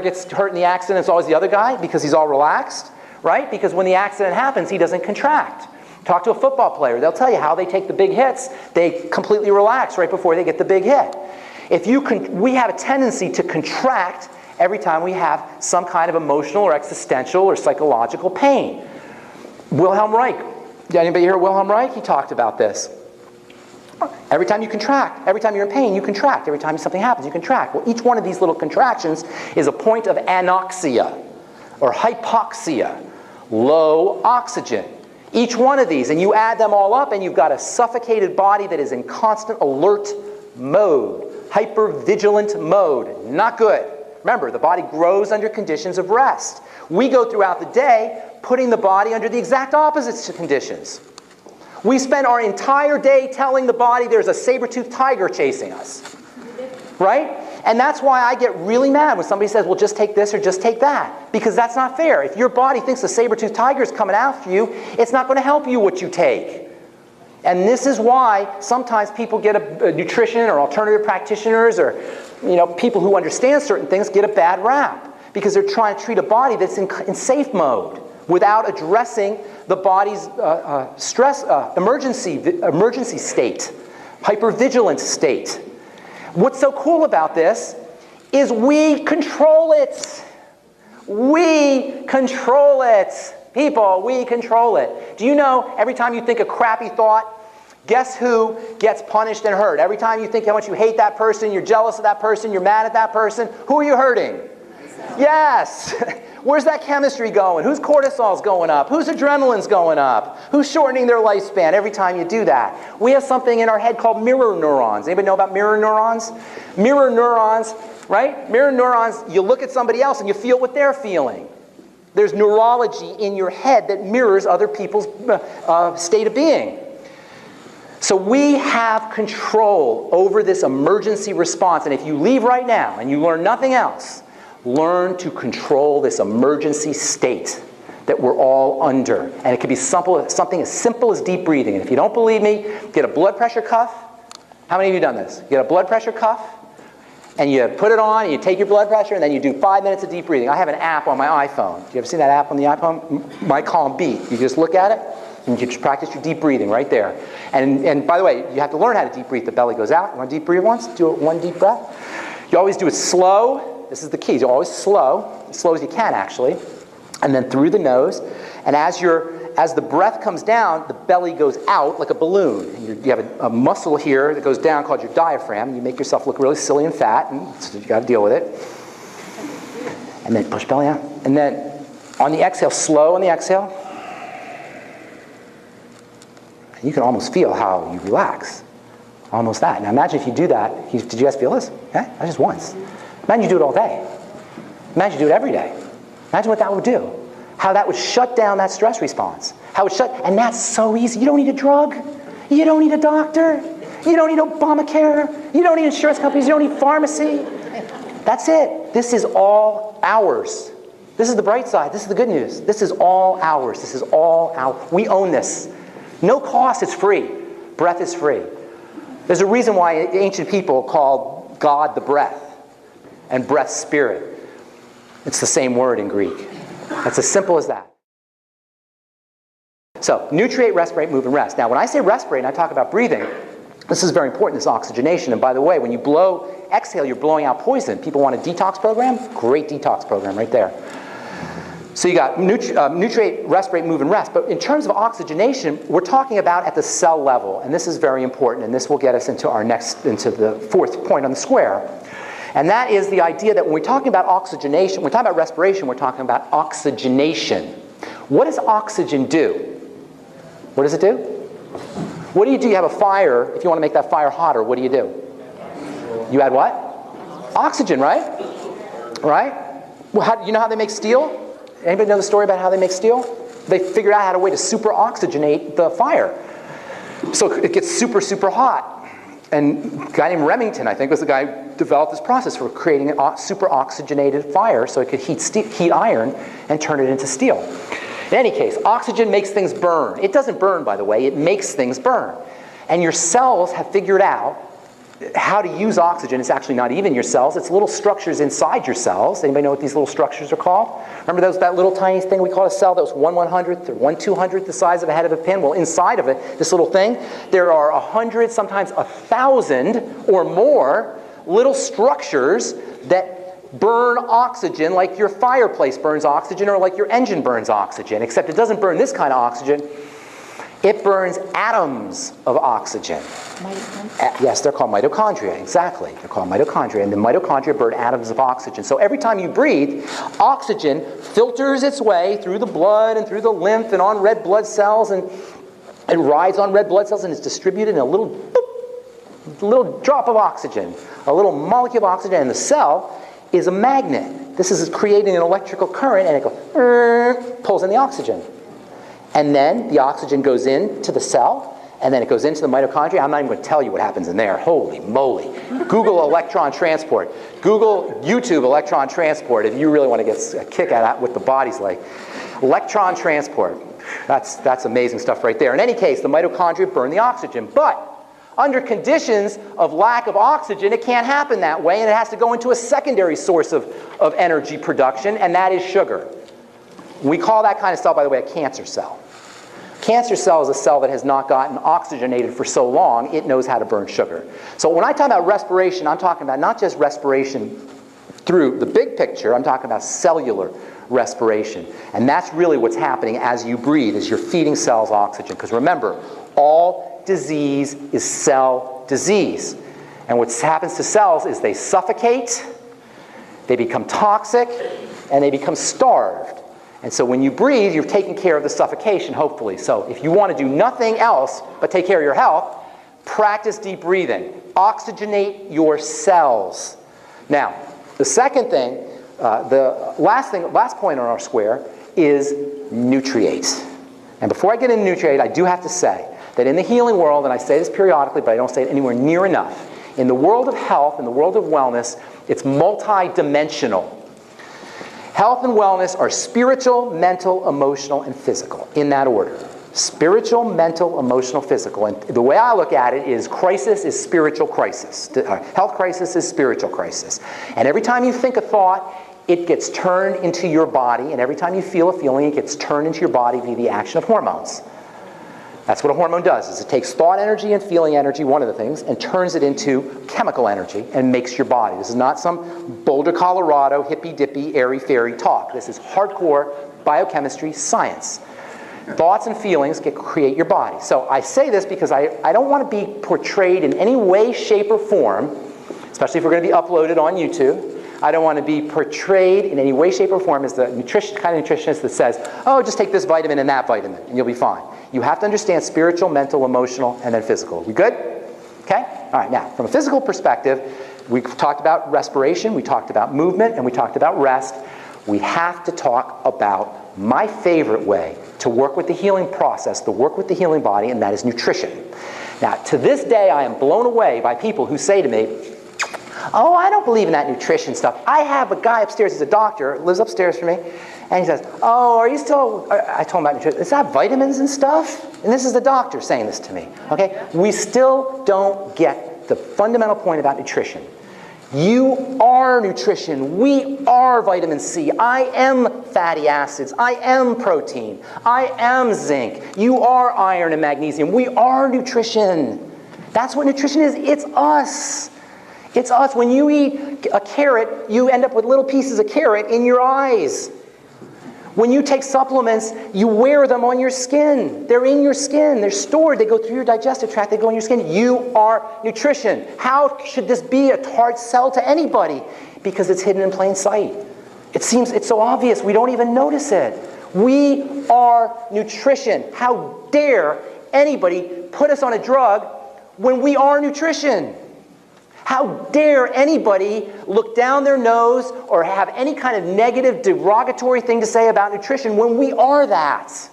gets hurt in the accident, it's always the other guy because he's all relaxed, right? Because when the accident happens, he doesn't contract. Talk to a football player. They'll tell you how they take the big hits. They completely relax right before they get the big hit. We have a tendency to contract every time we have some kind of emotional or existential or psychological pain. Wilhelm Reich. Did anybody hear Wilhelm Reich? He talked about this. Every time you contract, every time you're in pain, you contract. Every time something happens, you contract. Well, each one of these little contractions is a point of anoxia or hypoxia, low oxygen. Each one of these, and you add them all up, and you've got a suffocated body that is in constant alert mode, hypervigilant mode. Not good. Remember, the body grows under conditions of rest. We go throughout the day putting the body under the exact opposite conditions. We spend our entire day telling the body there's a saber-toothed tiger chasing us. Right? And that's why I get really mad when somebody says, well, just take this or just take that. Because that's not fair. If your body thinks a saber-toothed tiger is coming after you, it's not going to help you what you take. And this is why sometimes people get a nutrition or alternative practitioners or people who understand certain things get a bad rap. Because they're trying to treat a body that's in safe mode without addressing the body's emergency state, hypervigilant state. What's so cool about this is we control it. We control it. People, we control it. Do you know every time you think a crappy thought, guess who gets punished and hurt? Every time you think how much you hate that person, you're jealous of that person, you're mad at that person, who are you hurting? Myself. Yes. Where's that chemistry going? Whose cortisol's going up? Whose adrenaline's going up? Who's shortening their lifespan every time you do that? We have something in our head called mirror neurons. Anybody know about mirror neurons? Mirror neurons, right? Mirror neurons, you look at somebody else and you feel what they're feeling. There's neurology in your head that mirrors other people's state of being. So we have control over this emergency response. And if you leave right now and you learn nothing else, learn to control this emergency state that we're all under. And it could be something as simple as deep breathing. And if you don't believe me, get a blood pressure cuff. How many of you have done this? Get a blood pressure cuff, and you put it on, and you take your blood pressure, and then you do 5 minutes of deep breathing. I have an app on my iPhone. You ever seen that app on the iPhone? My Calm Beat. You just look at it, and you just practice your deep breathing right there. And by the way, you have to learn how to deep breathe. The belly goes out. You want to deep breathe once? Do it one deep breath. You always do it slow. This is the key. You always slow, as slow as you can actually, and then through the nose. And as the breath comes down, the belly goes out like a balloon. You have a muscle here that goes down called your diaphragm. You make yourself look really silly and fat, and so you got to deal with it. And then push belly out. And then on the exhale, slow on the exhale. And you can almost feel how you relax. Almost that. Now imagine if you do that. Did you guys feel this? Okay? Not just once. Imagine you do it all day. Imagine you do it every day. Imagine what that would do. How that would shut down that stress response. And that's so easy. You don't need a drug. You don't need a doctor. You don't need Obamacare. You don't need insurance companies. You don't need pharmacy. That's it. This is all ours. This is the bright side. This is the good news. This is all ours. This is all ours. We own this. No cost. It's free. Breath is free. There's a reason why ancient people called God the breath. And breath, spirit. It's the same word in Greek. It's as simple as that. So, nutriate, respirate, move, and rest. Now, when I say respirate and I talk about breathing, this is very important, this oxygenation. And by the way, when you exhale, you're blowing out poison. People want a detox program? Great detox program right there. So you got nutriate, respirate, move, and rest. But in terms of oxygenation, we're talking about at the cell level. And this is very important. And this will get us into the fourth point on the square. And that is the idea that when we're talking about oxygenation, when we're talking about respiration, we're talking about oxygenation. What does oxygen do? What does it do? What do? You have a fire. If you want to make that fire hotter, what do? You add what? Oxygen, right? Right? Well, you know how they make steel? Anybody know the story about how they make steel? They figured out a way to super oxygenate the fire. So it gets super, super hot. And a guy named Remington, I think, was the guy who developed this process for creating a super oxygenated fire so it could heat iron and turn it into steel. In any case, oxygen makes things burn. It doesn't burn, by the way. It makes things burn. And your cells have figured out, how to use oxygen. It's actually not even your cells. It's little structures inside your cells. Anybody know what these little structures are called? Remember that little tiny thing we call a cell that was 1/100th or 1/200th the size of a head of a pin? Well, inside of it, this little thing, there are 100, sometimes 1,000 or more little structures that burn oxygen like your fireplace burns oxygen or like your engine burns oxygen, except it doesn't burn this kind of oxygen. It burns atoms of oxygen. Yes, they're called mitochondria, exactly. They're called mitochondria, and the mitochondria burn atoms of oxygen. So every time you breathe, oxygen filters its way through the blood and through the lymph and on red blood cells, and it rides on red blood cells and is distributed in a little boop, little drop of oxygen, a little molecule of oxygen, and the cell is a magnet. This is creating an electrical current, and it goes, pulls in the oxygen. And then the oxygen goes into the cell, and then it goes into the mitochondria. I'm not even going to tell you what happens in there. Holy moly. Google electron transport. Google YouTube electron transport if you really want to get a kick out of what the body's like. Electron transport. That's amazing stuff right there. In any case, the mitochondria burn the oxygen. But under conditions of lack of oxygen, it can't happen that way, and it has to go into a secondary source of energy production, and that is sugar. We call that kind of cell, by the way, a cancer cell. Cancer cell is a cell that has not gotten oxygenated for so long, it knows how to burn sugar. So when I talk about respiration, I'm talking about not just respiration through the big picture, I'm talking about cellular respiration. And that's really what's happening as you breathe, as you're feeding cells oxygen. Because remember, all disease is cell disease. And what happens to cells is they suffocate, they become toxic, and they become starved. And so when you breathe, you're taking care of the suffocation, hopefully. So if you want to do nothing else but take care of your health, practice deep breathing. Oxygenate your cells. Now, the second thing, the last point on our square is nutriate. And before I get into nutriate, I do have to say that in the healing world, and I say this periodically, but I don't say it anywhere near enough, in the world of health, in the world of wellness, it's multi-dimensional. Health and wellness are spiritual, mental, emotional, and physical, in that order. Spiritual, mental, emotional, physical. And the way I look at it is crisis is spiritual crisis. Health crisis is spiritual crisis. And every time you think a thought, it gets turned into your body. And every time you feel a feeling, it gets turned into your body via the action of hormones. That's what a hormone does, is it takes thought energy and feeling energy, one of the things, and turns it into chemical energy and makes your body. This is not some Boulder, Colorado, hippy-dippy, airy-fairy talk. This is hardcore biochemistry science. Thoughts and feelings create your body. So I say this because I don't want to be portrayed in any way, shape, or form, especially if we're going to be uploaded on YouTube. I don't want to be portrayed in any way, shape, or form as the kind of nutritionist that says, oh, just take this vitamin and that vitamin, and you'll be fine. You have to understand spiritual, mental, emotional, and then physical. We good? Okay? All right, now, from a physical perspective, we talked about respiration, we talked about movement, and we talked about rest. We have to talk about my favorite way to work with the healing process, to work with the healing body, and that is nutrition. Now, to this day, I am blown away by people who say to me, oh, I don't believe in that nutrition stuff. I have a guy upstairs, he's a doctor, lives upstairs from me, and he says, oh, are you still, I told him about nutrition, is that vitamins and stuff? And this is the doctor saying this to me, okay? We still don't get the fundamental point about nutrition. You are nutrition. We are vitamin C. I am fatty acids. I am protein. I am zinc. You are iron and magnesium. We are nutrition. That's what nutrition is. It's us. It's us. When you eat a carrot, you end up with little pieces of carrot in your eyes. When you take supplements, you wear them on your skin. They're in your skin. They're stored. They go through your digestive tract. They go in your skin. You are nutrition. How should this be a hard sell to anybody? Because it's hidden in plain sight. It seems it's so obvious. We don't even notice it. We are nutrition. How dare anybody put us on a drug when we are nutrition? How dare anybody look down their nose or have any kind of negative, derogatory thing to say about nutrition when we are that?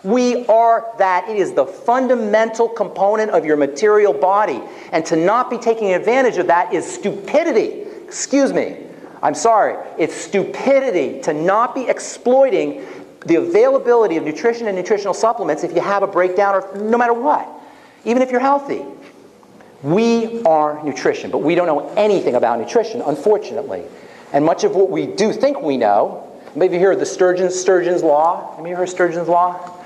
We are that. It is the fundamental component of your material body. And to not be taking advantage of that is stupidity. Excuse me. I'm sorry. It's stupidity to not be exploiting the availability of nutrition and nutritional supplements if you have a breakdown or no matter what. Even if you're healthy. We are nutrition, but we don't know anything about nutrition, unfortunately. And much of what we do think we know, maybe you hear the Sturgeon's law. Have you heard of Sturgeon's law?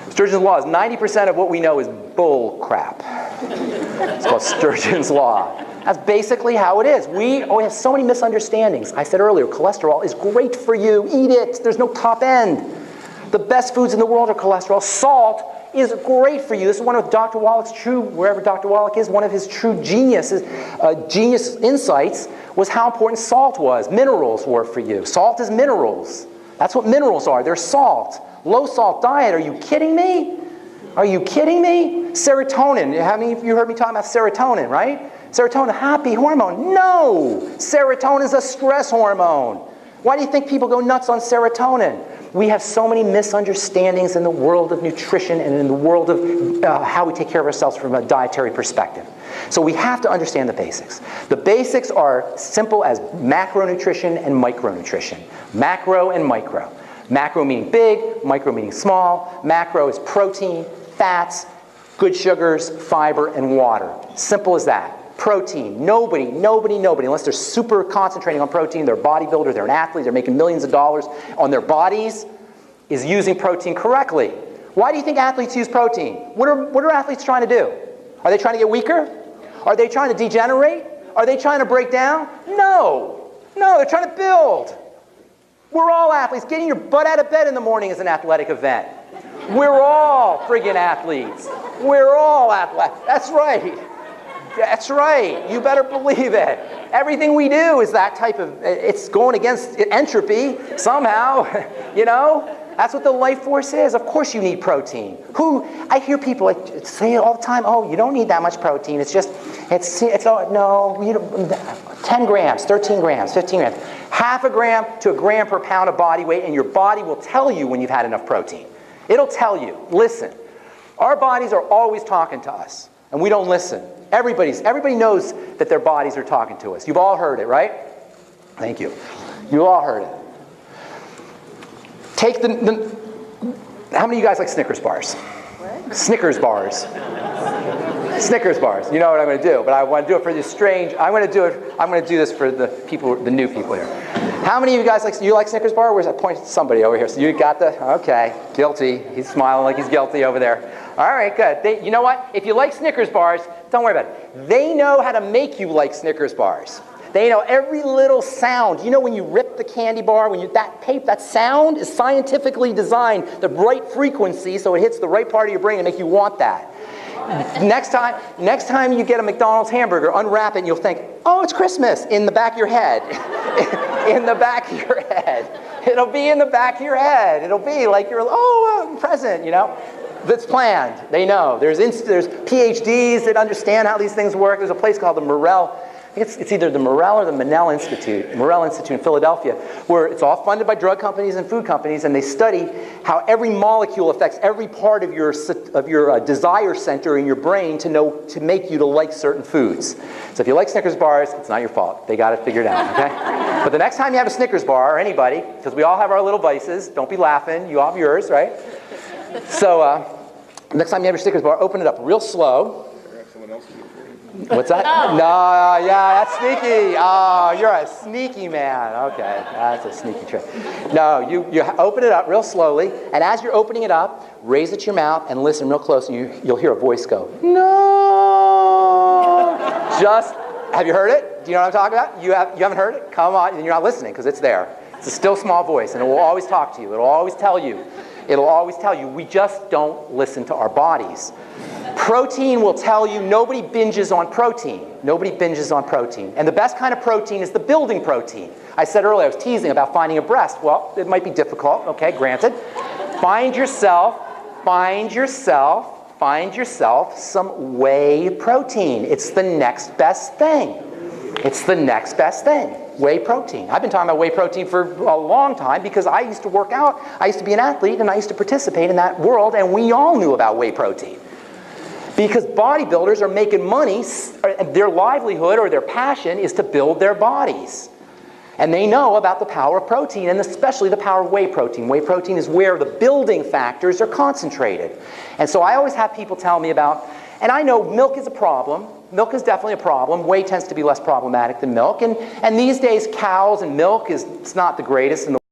Sturgeon's law is 90% of what we know is bull crap. It's called Sturgeon's law. That's basically how it is. We have so many misunderstandings. I said earlier, cholesterol is great for you. Eat it. There's no top end. The best foods in the world are cholesterol. Salt is great for you. This is one of Dr. Wallach's true, wherever Dr. Wallach is, one of his true genius insights was how important salt was. Minerals were for you. Salt is minerals. That's what minerals are. They're salt. Low salt diet. Are you kidding me? Are you kidding me? Serotonin. How many of you heard me talking about serotonin, right? Serotonin, happy hormone. No! Serotonin is a stress hormone. Why do you think people go nuts on serotonin? We have so many misunderstandings in the world of nutrition and in the world of how we take care of ourselves from a dietary perspective. So we have to understand the basics. The basics are simple as macronutrition and micronutrition. Macro and micro. Macro meaning big, micro meaning small. Macro is protein, fats, good sugars, fiber, and water. Simple as that. Protein. Nobody, unless they're super concentrating on protein, they're a bodybuilder, they're an athlete, they're making millions of dollars on their bodies, is using protein correctly. Why do you think athletes use protein? What are athletes trying to do? Are they trying to get weaker? Are they trying to degenerate? Are they trying to break down? No, they're trying to build. We're all athletes. Getting your butt out of bed in the morning is an athletic event. We're all friggin' athletes. We're all athletes. That's right. That's right. You better believe it. Everything we do is that type of, it's going against entropy somehow, you know? That's what the life force is. Of course you need protein. I hear people say it all the time, oh, you don't need that much protein. It's 10 grams, 13 grams, 15 grams. Half a gram to a gram per pound of body weight, and your body will tell you when you've had enough protein. It'll tell you. Listen, our bodies are always talking to us, and we don't listen. Everybody knows that their bodies are talking to us. You've all heard it, right? Thank you. You all heard it. Take how many of you guys like Snickers bars? What? Snickers bars. Snickers bars. You know what I'm going to do, but I want to do it for this strange. I'm going to do this for the people, the new people here. How many of you guys like Snickers bar? Where's that? Point to somebody over here. So you got okay, guilty. He's smiling like he's guilty over there. All right, good. You know what? If you like Snickers bars, don't worry about it. They know how to make you like Snickers bars. They know every little sound. You know when you rip the candy bar, that sound is scientifically designed, the right frequency, so it hits the right part of your brain to make you want that. Next time you get a McDonald's hamburger, unwrap it and you'll think, oh, it's Christmas, in the back of your head. In the back of your head. It'll be in the back of your head. It'll be like you're, present, you know. That's planned. They know. There's PhDs that understand how these things work. There's a place called the Morrell. I think it's either the Morrell or the Mennell Institute, Morrell Institute in Philadelphia, where it's all funded by drug companies and food companies, and they study how every molecule affects every part of your desire center in your brain to make you to like certain foods. So if you like Snickers bars, it's not your fault. They got it figured out, okay? But the next time you have a Snickers bar, or anybody, because we all have our little vices, don't be laughing, you all have yours, right? So next time you have your Snickers bar, open it up real slow. What's that? No, yeah, that's sneaky. Oh, you're a sneaky man. Okay, that's a sneaky trick. No, you open it up real slowly, and as you're opening it up, raise it to your mouth and listen real close, and you'll hear a voice go, no. Have you heard it? Do you know what I'm talking about? You haven't heard it? Come on, and you're not listening because it's there. It's a still small voice, and it will always talk to you. It'll always tell you. We just don't listen to our bodies. Protein will tell you nobody binges on protein. Nobody binges on protein. And the best kind of protein is the building protein. I said earlier, I was teasing about finding a breast. Well, it might be difficult, okay, granted. Find yourself some whey protein. It's the next best thing. Whey protein. I've been talking about whey protein for a long time because I used to work out, I used to be an athlete, and I used to participate in that world, and we all knew about whey protein. Because bodybuilders are making money, their livelihood or their passion is to build their bodies. And they know about the power of protein, and especially the power of whey protein. Whey protein is where the building factors are concentrated. And so I always have people tell me about, and I know milk is a problem, Milk is definitely a problem. Whey tends to be less problematic than milk. And these days, cows and milk it's not the greatest in the